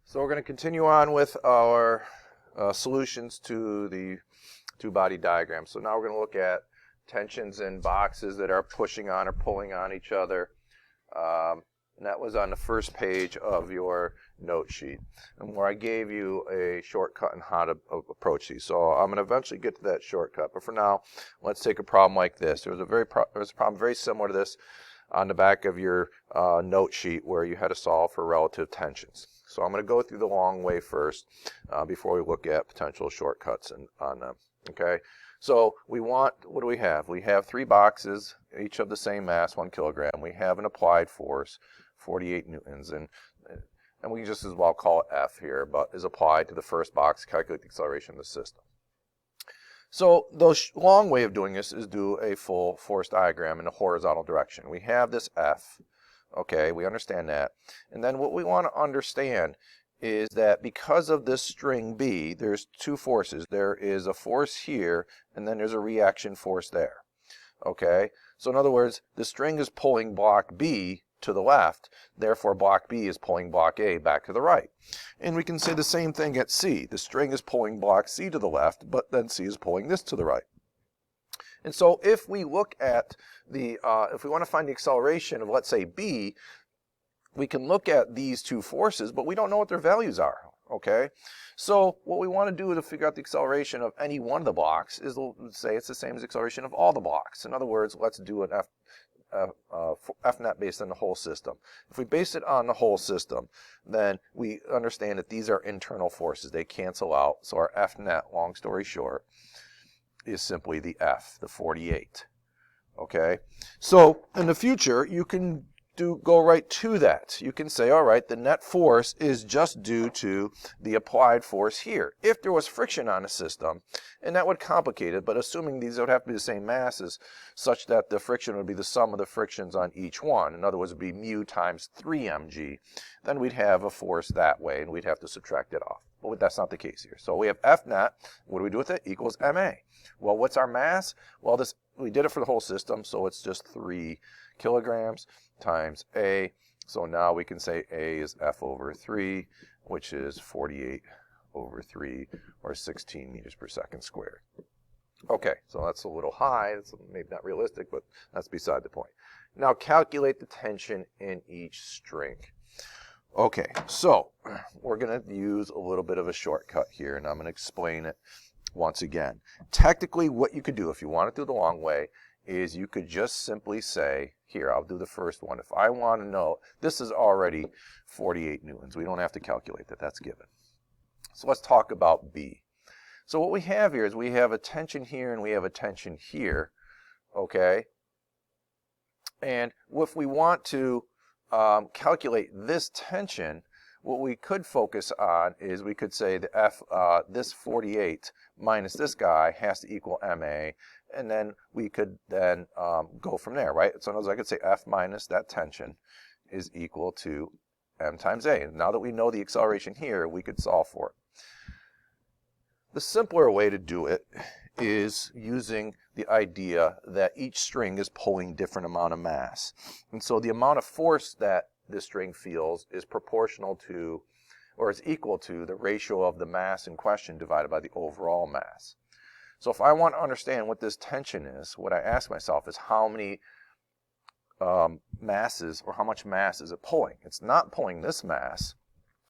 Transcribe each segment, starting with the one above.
So we're going to continue on with our solutions to the two-body diagram. So now we're going to look at tensions in boxes that are pushing on or pulling on each other. And that was on the first page of your note sheet, and where I gave you a shortcut on how to approach these. So I'm going to eventually get to that shortcut, but for now, let's take a problem like this. There was a problem very similar to this on the back of your note sheet where you had to solve for relative tensions. So I'm going to go through the long way first before we look at potential shortcuts on them. Okay. So we want, what do we have? We have three boxes, each of the same mass, 1 kilogram. We have an applied force, 48 newtons, and we just as well call it F here, but is applied to the first box, calculate the acceleration of the system. So the long way of doing this is do a full force diagram in the horizontal direction. We have this F, okay, we understand that. And then what we want to understand is that because of this string B, there's two forces. There is a force here, and then there's a reaction force there. Okay, so in other words, the string is pulling block B to the left, therefore block B is pulling block A back to the right. And we can say the same thing at C. The string is pulling block C to the left, but then C is pulling this to the right. And so if we look at the, if we want to find the acceleration of, let's say, B, we can look at these two forces, but we don't know what their values are, okay? So what we want to do to figure out the acceleration of any one of the blocks is say it's the same as the acceleration of all the blocks. In other words, let's do an F net based on the whole system. If we base it on the whole system, then we understand that these are internal forces. They cancel out. So our F net, long story short, is simply the F, the 48. Okay? So in the future, you can go right to that. You can say, all right, the net force is just due to the applied force here. If there was friction on a system, and that would complicate it, but assuming these would have to be the same masses, such that the friction would be the sum of the frictions on each one, in other words, it would be mu times 3 mg, then we'd have a force that way, and we'd have to subtract it off. But that's not the case here. So we have F net, what do we do with it? Equals ma. Well, what's our mass? Well, we did it for the whole system, so it's just 3 kilograms times A. So now we can say A is F over 3, which is 48 over 3, or 16 meters per second squared. Okay, so that's a little high. It's maybe not realistic, but that's beside the point. Now calculate the tension in each string. Okay, so we're going to use a little bit of a shortcut here, and I'm going to explain it once again. Technically, what you could do if you want to do the long way is you could just simply say, here, I'll do the first one. If I want to know, this is already 48 newtons. We don't have to calculate that. That's given. So let's talk about B. So what we have here is we have a tension here and we have a tension here, okay? And if we want to calculate this tension, what we could focus on is we could say the F, this 48 minus this guy has to equal ma, and then we could then go from there, right? So in other words, I could say F minus that tension is equal to m times a. And now that we know the acceleration here, we could solve for it. The simpler way to do it is using the idea that each string is pulling different amount of mass. And so the amount of force that this string feels is proportional to, or is equal to, the ratio of the mass in question divided by the overall mass. So if I want to understand what this tension is, what I ask myself is how many masses, or how much mass is it pulling? It's not pulling this mass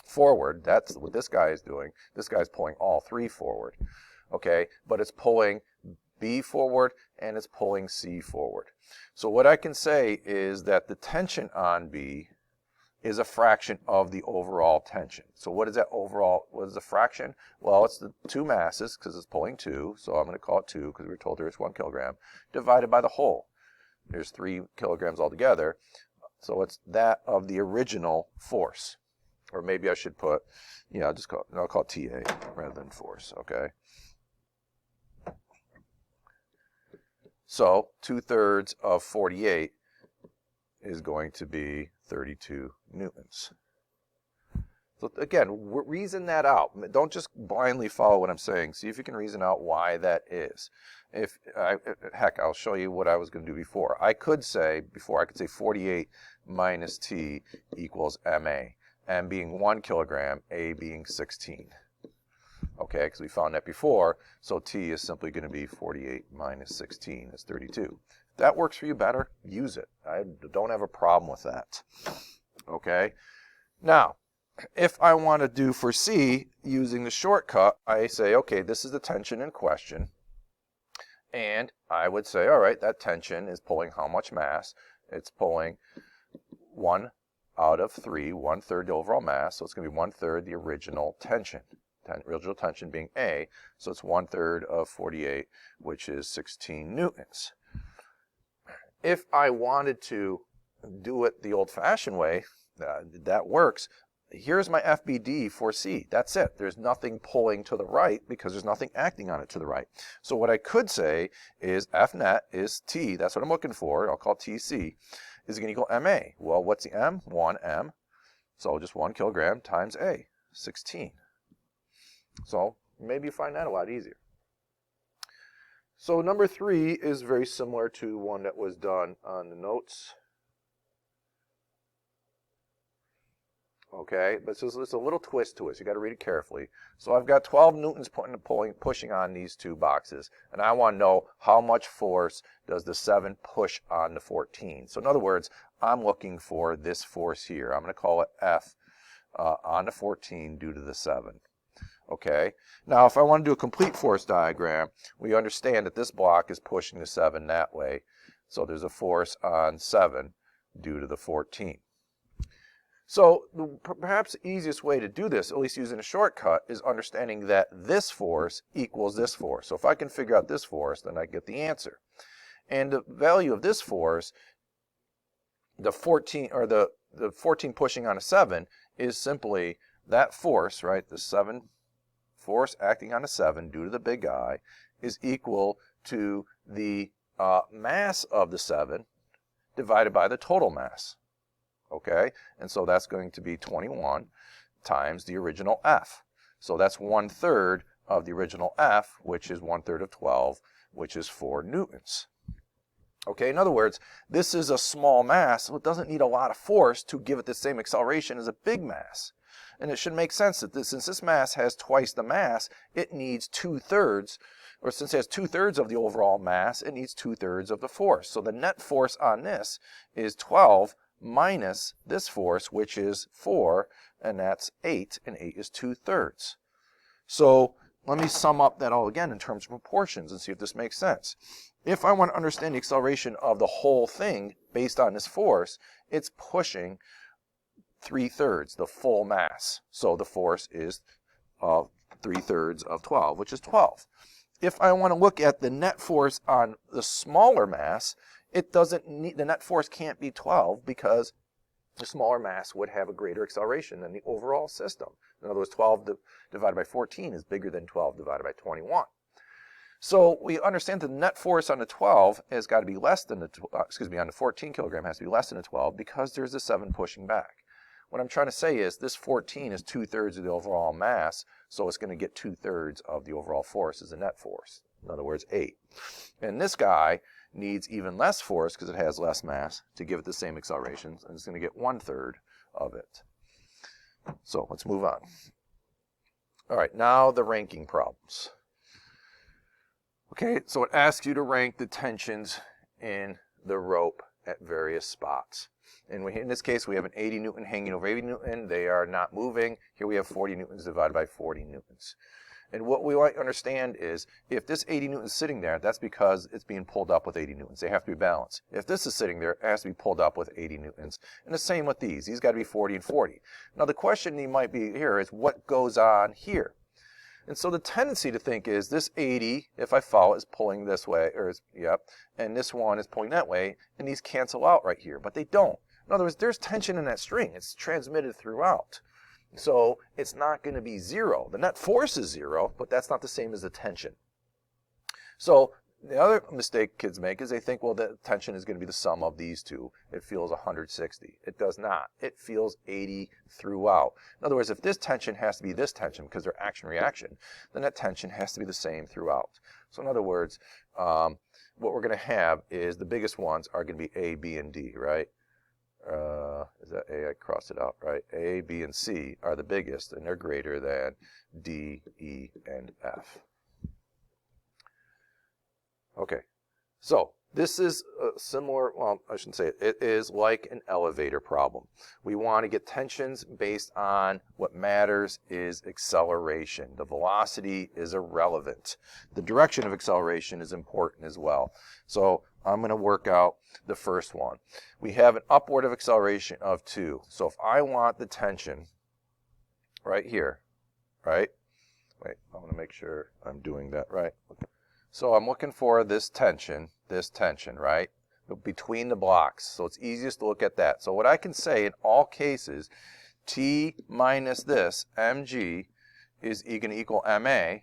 forward. That's what this guy is doing. This guy's pulling all three forward. Okay, but it's pulling B forward and it's pulling C forward. So what I can say is that the tension on B is a fraction of the overall tension. So what is that overall? What is the fraction? Well, it's the two masses, because it's pulling 2, so I'm going to call it 2 because we were told there's 1 kilogram, divided by the whole. There's 3 kilograms altogether, so it's that of the original force. Or maybe I should put, I'll call it TA rather than force, okay? So 2/3 of 48 is going to be 32 newtons. So again, reason that out. Don't just blindly follow what I'm saying. See if you can reason out why that is. Heck, I'll show you what I was going to do before. I could say 48 minus T equals MA. M being 1 kilogram, A being 16. Okay, because we found that before, so T is simply going to be 48 minus 16 is 32. If that works for you better, use it. I don't have a problem with that. Okay, now, if I want to do for C, using the shortcut, I say, okay, this is the tension in question. And I would say, all right, that tension is pulling how much mass? It's pulling 1 out of 3, 1/3 the overall mass. So it's going to be 1/3 the original tension. Original tension being A. So it's 1/3 of 48, which is 16 newtons. If I wanted to do it the old-fashioned way, that works. Here's my FBD for C. That's it. There's nothing pulling to the right because there's nothing acting on it to the right. So what I could say is F net is T. That's what I'm looking for. I'll call TC. Is going to equal MA. Well, what's the M? 1M. So just 1 kilogram times A, 16. So maybe you find that a lot easier. So number 3 is very similar to one that was done on the notes. Okay, but there's a little twist to it, so you got to read it carefully. So I've got 12 newtons pushing on these two boxes, and I want to know how much force does the 7 push on the 14. So in other words, I'm looking for this force here. I'm going to call it F on the 14 due to the 7. Okay, now if I want to do a complete force diagram, we understand that this block is pushing the 7 that way. So there's a force on 7 due to the 14. So perhaps the easiest way to do this, at least using a shortcut, is understanding that this force equals this force. So if I can figure out this force, then I get the answer. And the value of this force, the 14 pushing on a 7, is simply that force, right? The 7 force acting on a 7 due to the big I is equal to the mass of the 7 divided by the total mass. Okay, and so that's going to be 21 times the original F. So that's 1/3 of the original F, which is 1/3 of 12, which is 4 newtons. Okay, in other words, this is a small mass, so it doesn't need a lot of force to give it the same acceleration as a big mass. And it should make sense that since this mass has twice the mass, it needs 2/3, or since it has 2/3 of the overall mass, it needs 2/3 of the force. So the net force on this is 12 minus this force, which is 4, and that's 8, and 8 is 2/3. So let me sum up that all again in terms of proportions and see if this makes sense. If I want to understand the acceleration of the whole thing based on this force, it's pushing 3/3, the full mass. So the force is 3/3 of 12, which is 12. If I want to look at the net force on the smaller mass, it doesn't need, the net force can't be 12 because the smaller mass would have a greater acceleration than the overall system. In other words, 12 divided by 14 is bigger than 12 divided by 21. So we understand that the net force on the 12 has got to be less than on the 14 kilogram has to be less than the 12 because there's a 7 pushing back. What I'm trying to say is this 14 is 2/3 of the overall mass, so it's going to get 2/3 of the overall force as a net force. In other words, 8. And this guy needs even less force because it has less mass to give it the same accelerations, and it's going to get 1/3 of it. So let's move on. All right, now the ranking problems. Okay, so it asks you to rank the tensions in the rope at various spots. And in this case, we have an 80 Newton hanging over 80 Newton. They are not moving. Here we have 40 Newtons divided by 40 Newtons. And what we want to understand is if this 80 Newtons is sitting there, that's because it's being pulled up with 80 Newtons. They have to be balanced. If this is sitting there, it has to be pulled up with 80 Newtons. And the same with these. These got to be 40 and 40. Now the question you might be here is what goes on here? And so the tendency to think is this 80, if I follow, is pulling this way, and this one is pulling that way, and these cancel out right here, but they don't. In other words, there's tension in that string. It's transmitted throughout. So it's not going to be 0. The net force is 0, but that's not the same as the tension. So the other mistake kids make is they think, well, the tension is going to be the sum of these two. It feels 160. It does not. It feels 80 throughout. In other words, if this tension has to be this tension because they're action-reaction, then that tension has to be the same throughout. So in other words, what we're going to have is the biggest ones are going to be A, B, and D, right? is that A? I crossed it out, right? A, B, and C are the biggest, and they're greater than D, E, and F. Okay, so this is a similar, well, I shouldn't say it. It is like an elevator problem. We want to get tensions based on what matters is acceleration. The velocity is irrelevant. The direction of acceleration is important as well. So I'm going to work out the first one. We have an upward of acceleration of 2. So if I want the tension right here, right? Wait, I want to make sure I'm doing that right. So I'm looking for this tension, right, between the blocks. So it's easiest to look at that. So what I can say in all cases, T minus this, mg, is going to equal ma,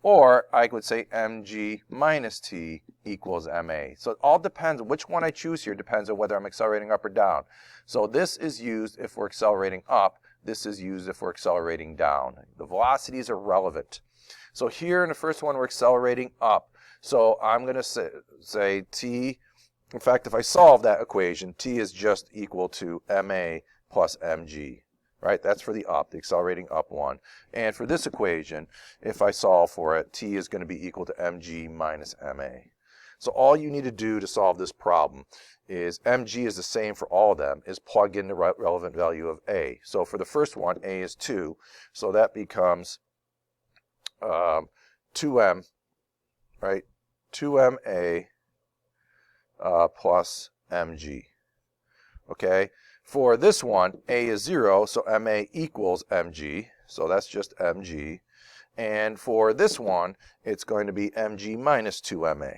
or I would say mg minus T equals ma. So it all depends, which one I choose here depends on whether I'm accelerating up or down. So this is used if we're accelerating up. This is used if we're accelerating down. The velocities are relevant. So here in the first one, we're accelerating up. So I'm going to say T, in fact, if I solve that equation, T is just equal to ma plus mg, right? That's for the up, the accelerating up one. And for this equation, if I solve for it, T is going to be equal to mg minus ma. So all you need to do to solve this problem is mg is the same for all of them, is plug in the relevant value of a. So for the first one, a is 2, so that becomes 2m, right? 2ma plus mg. Okay? For this one, a is 0, so ma equals mg, so that's just mg. And for this one, it's going to be mg minus 2ma.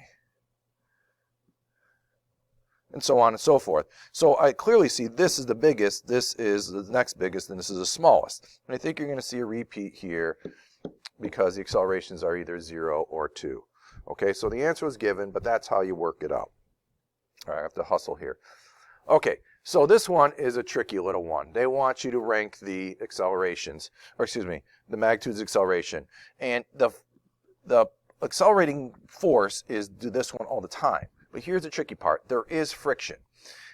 And so on and so forth. So I clearly see this is the biggest, this is the next biggest, and this is the smallest. And I think you're going to see a repeat here because the accelerations are either 0 or 2. Okay, so the answer was given, but that's how you work it out. All right, I have to hustle here. Okay, so this one is a tricky little one. They want you to rank the accelerations, or excuse me, the magnitudes of acceleration. And the accelerating force is do this one all the time. But here's the tricky part. There is friction.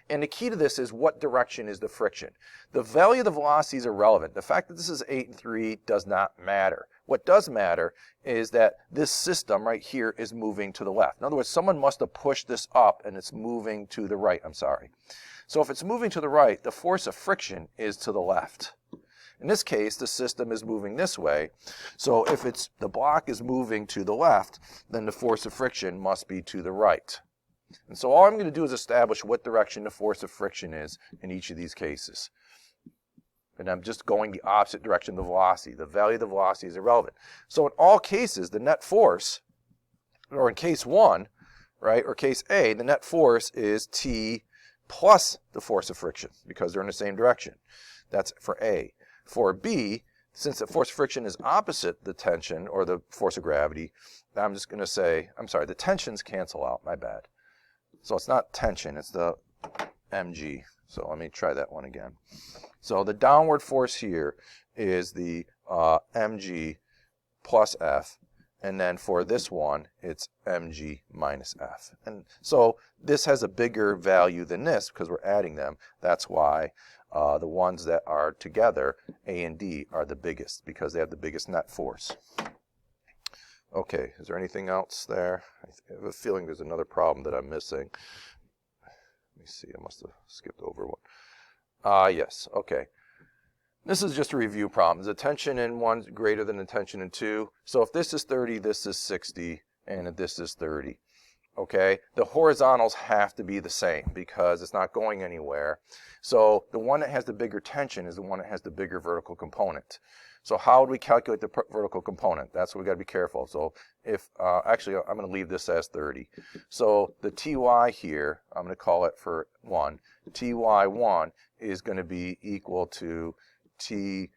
And the key to this is what direction is the friction. The value of the velocity is irrelevant. The fact that this is 8 and 3 does not matter. What does matter is that this system right here is moving to the left. In other words, someone must have pushed this up and it's moving to the right. I'm sorry. So if it's moving to the right, the force of friction is to the left. In this case, the system is moving this way. So if the block is moving to the left, then the force of friction must be to the right. And so all I'm going to do is establish what direction the force of friction is in each of these cases. And I'm just going the opposite direction of the velocity. The value of the velocity is irrelevant. So in all cases, the net force, or in case 1, right, or case A, the net force is T plus the force of friction because they're in the same direction. That's for A. For B, since the force of friction is opposite the tension or the force of gravity, I'm just going to say, I'm sorry, the tensions cancel out, my bad. So it's not tension, it's the mg. So let me try that one again. So the downward force here is the mg plus F. And then for this one, it's mg minus F. And so this has a bigger value than this because we're adding them. That's why the ones that are together, A and D, are the biggest because they have the biggest net force. Okay, is there anything else there? I have a feeling there's another problem that I'm missing. Let me see, I must have skipped over one. Yes, okay. This is just a review problem. The tension in 1 is greater than the tension in 2. So if this is 30, this is 60, and this is 30. Okay, the horizontals have to be the same because it's not going anywhere. So the one that has the bigger tension is the one that has the bigger vertical component. So how would we calculate the vertical component? That's what we got to be careful. So if, actually, I'm going to leave this as 30. So the Ty here, I'm going to call it for 1. Ty1 is going to be equal to T,